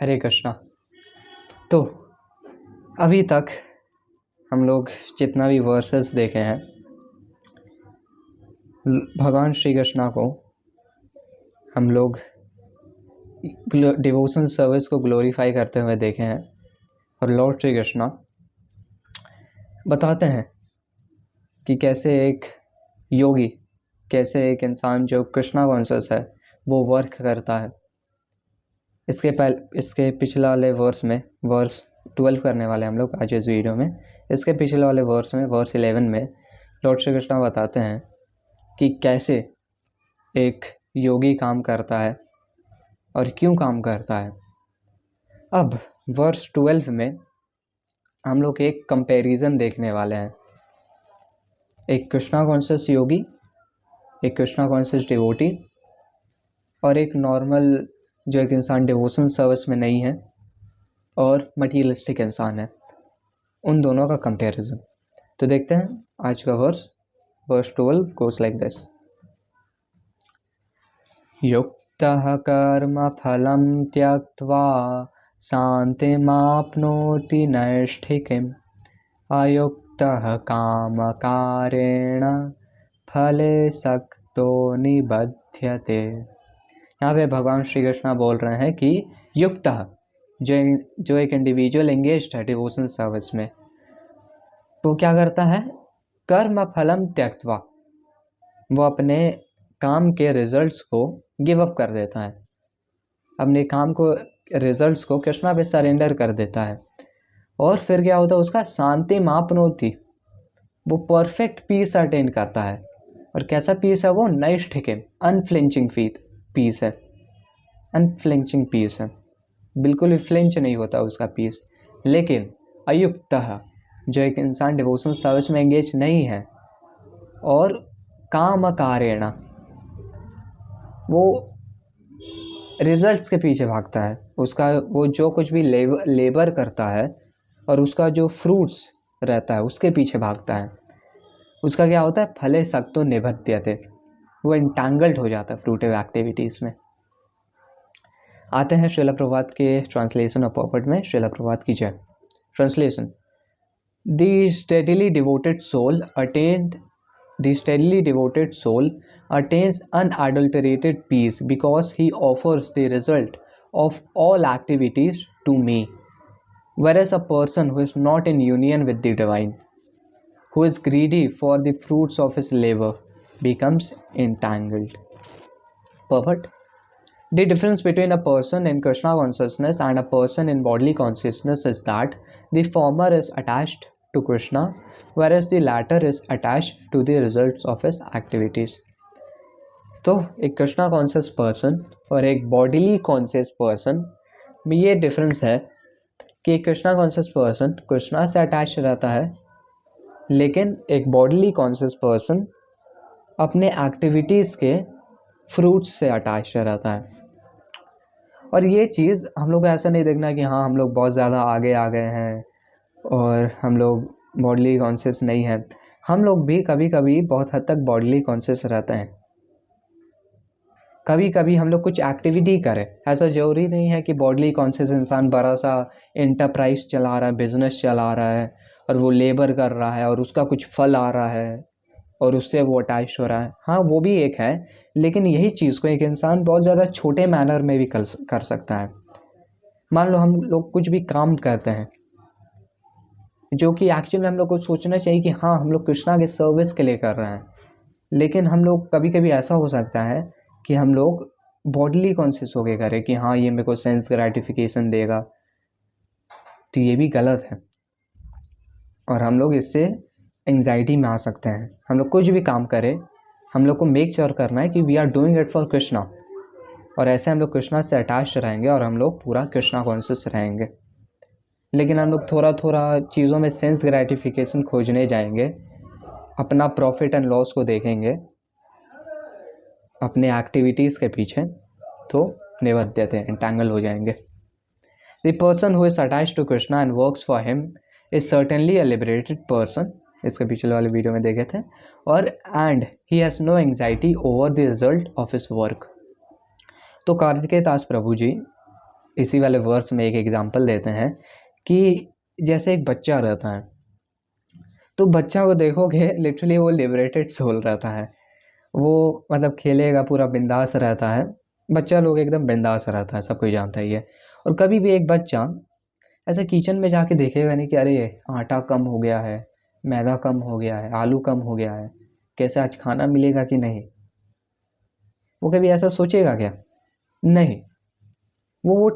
हरे कृष्णा। तो अभी तक हम लोग जितना भी वर्सेस देखे हैं, भगवान श्री कृष्णा को हम लोग डिवोशन सर्विस को ग्लोरीफाई करते हुए देखे हैं। और लॉर्ड श्री कृष्णा बताते हैं कि कैसे एक योगी, कैसे एक इंसान जो कृष्णा कॉन्शियस है वो वर्क करता है। इसके पिछले वाले वर्स में, वर्स 12 करने वाले हम लोग आज इस वीडियो में। इसके पिछले वाले वर्स में, वर्स 11 में लॉर्ड श्री कृष्णा बताते हैं कि कैसे एक योगी काम करता है और क्यों काम करता है। अब वर्स 12 में हम लोग एक कंपैरिजन देखने वाले हैं। एक कृष्णा कॉन्शियस योगी, एक कृष्णा कॉन्शियस डिवोटी और एक नॉर्मल जो एक इंसान डिवोशन सर्विस में नहीं है और मटीरियलिस्टिक इंसान है, उन दोनों का कंपैरिजन। तो देखते हैं आज का वर्स 12 गोes लाइक दिस। युक्तः कर्म फलं त्यक्त्वा शान्तिमाप्नोति नैष्ठिकीम् अयुक्तः कामकारेण फले सक्तो निबध्यते। यहाँ पे भगवान श्री कृष्णा बोल रहे हैं कि युक्त जो एक इंडिविजुअल एंगेज्ड है डिवोशन सर्विस में, तो क्या करता है? कर्म फलम त्यक्त्वा, वो अपने काम के रिजल्ट्स को गिव अप कर देता है, अपने काम को रिजल्ट्स को कृष्णा पे सरेंडर कर देता है। और फिर क्या होता है? उसका शांति मापनोति, वो परफेक्ट पीस अटेन करता है। और कैसा पीस है वो? नैष्ठिकीम, अनफ्लिंचिंग पीस है, अनफ्लिंचिंग पीस है, बिल्कुल भी फ्लिंच नहीं होता उसका पीस। लेकिन अयुक्तः, जो एक इंसान डिवोशन सर्विस में एंगेज नहीं है और काम कारेण, वो रिजल्ट्स के पीछे भागता है, उसका वो जो कुछ भी लेबर करता है और उसका जो फ्रूट्स रहता है उसके पीछे भागता है, उसका क्या होता है? फले सक्तो निबध्यते, वो इंटैंगल्ड हो जाता है फ्रूटिव एक्टिविटीज़ में। आते हैं श्रील प्रभात के ट्रांसलेशन ऑफ पोपट में। श्रील प्रभात की जय। Translation. The steadily devoted soul attains unadulterated peace because he offers the result of all activities to me, whereas a person who is not in union with the divine, who is greedy for the fruits of his labor, becomes entangled. Perfect. The difference between a person in Krishna consciousness and a person in bodily consciousness is that the former is attached to Krishna, whereas the latter is attached to the results of his activities. तो एक Krishna conscious person और एक bodily conscious person में ये difference है कि Krishna conscious person Krishna से attach रहता है, लेकिन एक बॉडीली कॉन्शियस पर्सन अपने एक्टिविटीज़ के फ्रूट्स से अटैच रहता है। और ये चीज़ हम लोग को ऐसा नहीं देखना कि हाँ हम लोग बहुत ज़्यादा आगे आ गए हैं और हम लोग बॉडीली कॉन्शियस नहीं है। हम लोग भी कभी कभी बहुत हद तक बॉडीली कॉन्शियस रहते हैं। कभी कभी हम लोग कुछ एक्टिविटी करें, ऐसा ज़रूरी नहीं है कि बॉडीली कॉन्शियस इंसान बड़ा सा एंटरप्राइज चला रहा है, बिजनेस चला रहा है और वो लेबर कर रहा है और उसका कुछ फल आ रहा है और उससे वो अटैच हो रहा है। हाँ वो भी एक है, लेकिन यही चीज़ को एक इंसान बहुत ज़्यादा छोटे मैनर में भी कर सकता है। मान लो हम लोग कुछ भी काम करते हैं जो कि एक्चुअली हम लोग को सोचना चाहिए कि हाँ हम लोग कृष्णा के सर्विस के लिए कर रहे हैं, लेकिन हम लोग कभी कभी ऐसा हो सकता है कि हम लोग बॉडीली कॉन्शियस होके करें कि हाँ ये मेरे को सेंस ग्रेटिफिकेशन देगा, तो ये भी गलत है और हम लोग इससे एंग्जाइटी में आ सकते हैं। हम लोग कुछ भी काम करें, हम लोग को मेक श्योर करना है कि we are doing it for Krishna, और ऐसे हम लोग कृष्णा से अटैच रहेंगे और हम लोग पूरा कृष्णा कॉन्शियस रहेंगे। लेकिन हम लोग थोड़ा थोड़ा चीज़ों में सेंस ग्रेटिफिकेशन खोजने जाएंगे, अपना प्रॉफिट एंड लॉस को देखेंगे अपने एक्टिविटीज़ के पीछे, तो निबध्यते, एंटैंगल हो जाएंगे। The person who is attached to Krishna and works for him is certainly a liberated person, इसके पिछले वाले वीडियो में देखे थे। और and he has no anxiety over the result of his work. तो कार्तिकेय दास प्रभु जी इसी वाले वर्स में एक एग्जांपल देते हैं कि जैसे एक बच्चा रहता है, तो बच्चा को देखोगे लिटरली वो लिबरेटेड सोल रहता है। वो मतलब खेलेगा, पूरा बिंदास रहता है। बच्चा लोग एकदम बिंदास रहता है, सब कोई जानता ही है। और कभी भी एक बच्चा ऐसे किचन में जाके देखेगा नहीं कि अरे आटा कम हो गया है, मैदा कम हो गया है, आलू कम हो गया है, कैसे आज खाना मिलेगा कि नहीं। वो कभी ऐसा सोचेगा क्या? नहीं। वो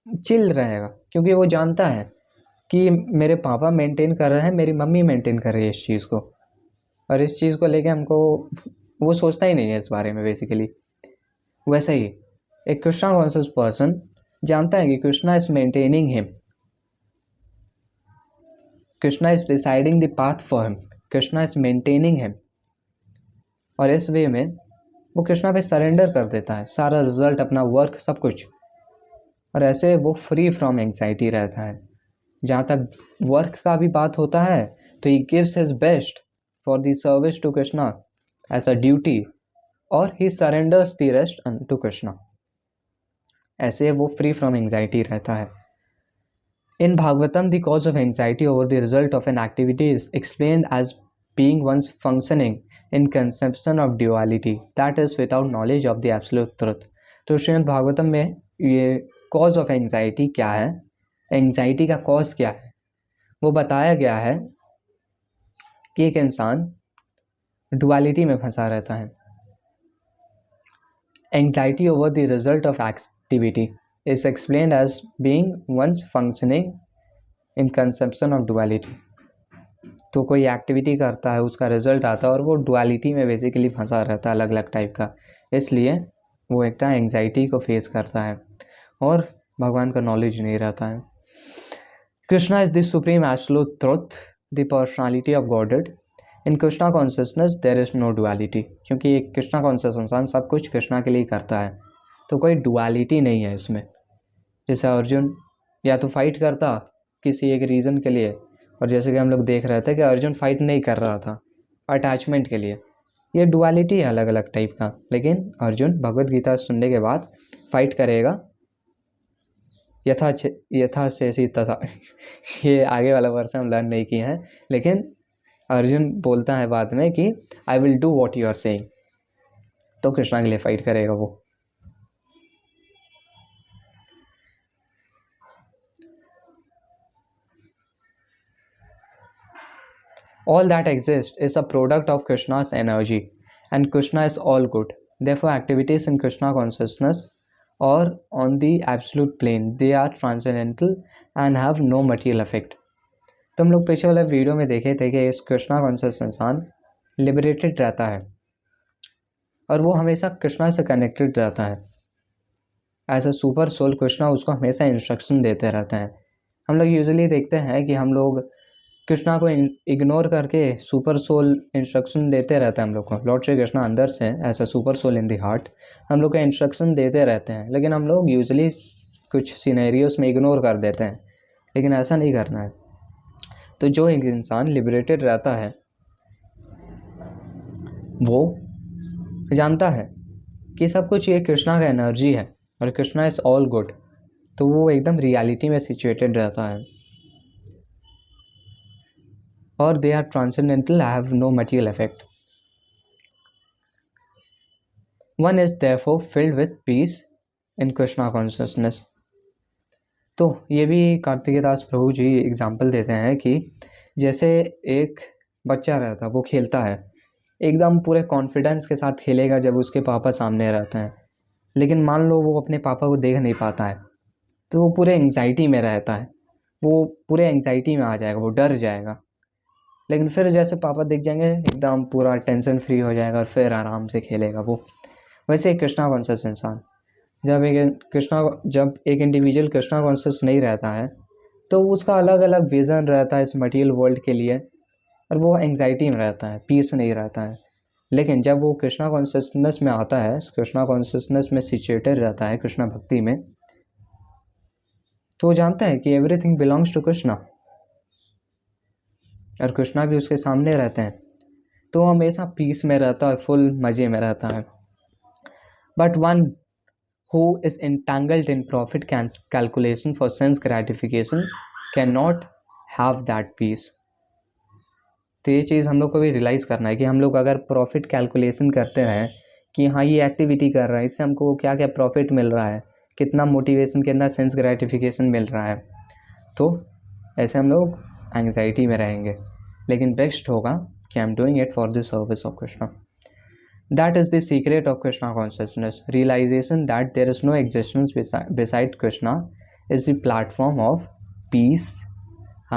चिल रहेगा, क्योंकि वो जानता है कि मेरे पापा मेंटेन कर रहे हैं, मेरी मम्मी मेंटेन कर रही है इस चीज़ को, और इस चीज़ को लेके हमको, वो सोचता ही नहीं है इस बारे में बेसिकली। वैसा ही एक कृष्णा कॉन्शियस पर्सन जानता है कि Krishna is maintaining him, Krishna is deciding the path for him, Krishna is maintaining him. और इस वे में वो कृष्णा पे सरेंडर कर देता है सारा रिजल्ट, अपना वर्क, सब कुछ। और ऐसे वो फ्री फ्रॉम एंग्जाइटी रहता है। जहाँ तक वर्क का भी बात होता है तो he gives his best for the service to Krishna as a duty, और he surrenders the rest to Krishna. ऐसे वो फ्री फ्रॉम एंग्जाइटी रहता है। In Bhagavatam, the cause of anxiety over the result of an activity is explained as being one's functioning in conception of duality, that is without knowledge of the absolute truth. तो श्रीमद् भागवतम में ये cause of anxiety क्या है, anxiety का cause क्या है, वो बताया गया है कि एक इंसान डुअलिटी में फंसा रहता है। Anxiety over the result of activity is explained as being one's functioning in conception of duality. तो कोई एक्टिविटी करता है, उसका रिजल्ट आता है और वो डुअलिटी में बेसिकली फंसा रहता है, अलग अलग टाइप का, इसलिए वो एक एंग्जाइटी को फेस करता है और भगवान का नॉलेज नहीं रहता है। Krishna is the supreme absolute truth, the personality of Godhead. In Krishna consciousness there is no duality, क्योंकि एक कृष्णा कॉन्शियस इंसान सब कुछ कृष्णा के लिए करता है, तो कोई डुअलिटी नहीं है इसमें। जैसे अर्जुन या तो फाइट करता किसी एक रीज़न के लिए, और जैसे कि हम लोग देख रहे थे कि अर्जुन फाइट नहीं कर रहा था अटैचमेंट के लिए, ये डुअलिटी है अलग अलग टाइप का। लेकिन अर्जुन भगवत गीता सुनने के बाद फाइट करेगा, यथा शेषी तथा ये आगे वाला वर्स हम लर्न नहीं किए हैं, लेकिन अर्जुन बोलता है बाद में कि I will do what you are saying, तो कृष्णा के लिए फाइट करेगा वो। All that exists is a product of Krishna's energy, and Krishna is all good. Therefore, activities in Krishna consciousness or on the absolute plane, they are transcendental and have no material effect. तो हम लोग पिछले वाले video में देखे थे कि इस कृष्णा कॉन्शियस इंसान लिबरेटेड रहता है और वो हमेशा कृष्णा से कनेक्टेड रहता है। As a super soul Krishna उसको हमेशा इंस्ट्रक्शन देते रहते हैं। हम लोग यूजुअली देखते हैं कि हम लोग कृष्णा को इग्नोर करके सुपर सोल इंस्ट्रक्शन देते रहते हैं हम लोग को। लॉर्ड श्री कृष्णा अंदर से ऐसा super soul in the heart हम लोग को इंस्ट्रक्शन देते रहते हैं, लेकिन हम लोग यूजुअली कुछ सिनेरियोस में इग्नोर कर देते हैं, लेकिन ऐसा नहीं करना है। तो जो एक इंसान लिबरेटेड रहता है वो जानता है कि सब कुछ ये कृष्णा का एनर्जी है और कृष्णा इज ऑल गुड, तो वो एकदम रियलिटी में सिचुएटेड रहता है। और they are transcendental, have no material effect. One is therefore filled with peace in Krishna consciousness. तो ये भी कार्तिकेयदास प्रभु जी एग्जाम्पल देते हैं कि जैसे एक बच्चा रहता है, वो खेलता है, एकदम पूरे कॉन्फिडेंस के साथ खेलेगा जब उसके पापा सामने रहते हैं, लेकिन मान लो वो अपने पापा को देख नहीं पाता है, तो वो पूरे एंग्जाइटी में रहता है, वो पूरे एंग्जाइटी में आ जाएगा, वो डर जाएगा। लेकिन फिर जैसे पापा दिख जाएंगे एकदम पूरा टेंशन फ्री हो जाएगा और फिर आराम से खेलेगा वो। वैसे एक कृष्णा कॉन्शियस इंसान जब एक इंडिविजुअल कृष्णा कॉन्शियस नहीं रहता है तो उसका अलग अलग विज़न रहता है इस मटेरियल वर्ल्ड के लिए, और वो एंग्जाइटी में रहता है, पीस नहीं रहता है। लेकिन जब वो कृष्णा कॉन्शियसनेस में आता है, कृष्णा कॉन्शियसनेस में सिचुएटेड रहता है कृष्णा भक्ति में, तो वो जानता है कि एवरीथिंग बिलोंग्स टू कृष्णा और कृष्णा भी उसके सामने रहते हैं, तो हमेशा पीस में रहता है और फुल मज़े में रहता है। But one who is entangled in profit calculation for sense gratification cannot have that peace. तो ये चीज़ हम लोग को भी रियलाइज़ करना है कि हम लोग अगर प्रॉफिट कैलकुलेशन करते रहें कि हाँ ये एक्टिविटी कर रहा है, इससे हमको क्या क्या प्रॉफिट मिल रहा है, कितना मोटिवेशन, कितना सेंस ग्रेटिफिकेशन मिल रहा है, तो ऐसे हम लोग एंग्जाइटी में रहेंगे. लेकिन बेस्ट होगा कि I am doing it for the service of Krishna. That is the secret of Krishna consciousness. Realization that there is no existence beside Krishna is the platform of peace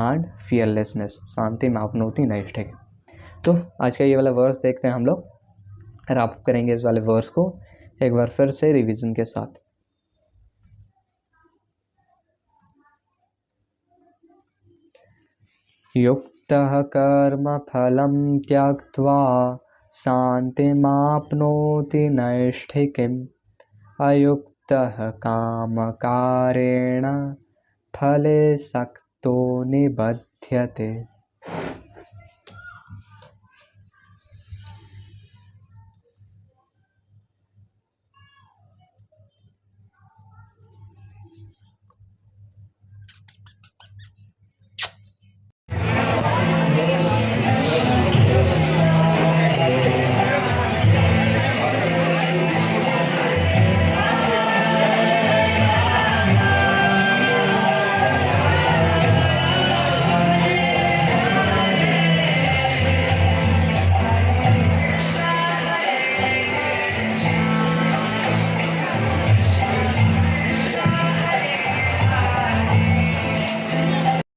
and fearlessness. शांति में आपनोति नैष्ठिक. तो आज का ये वाला verse देखते हैं हम लोग, और आप करेंगे इस वाले वर्स को एक बार फिर से रिवीजन के साथ. युक्तः कर्म फलं त्यक्त्वा शान्तिमाप्नोति नैष्ठिकीम् अयुक्तः कामकारेण फले सक्तो निबध्यते.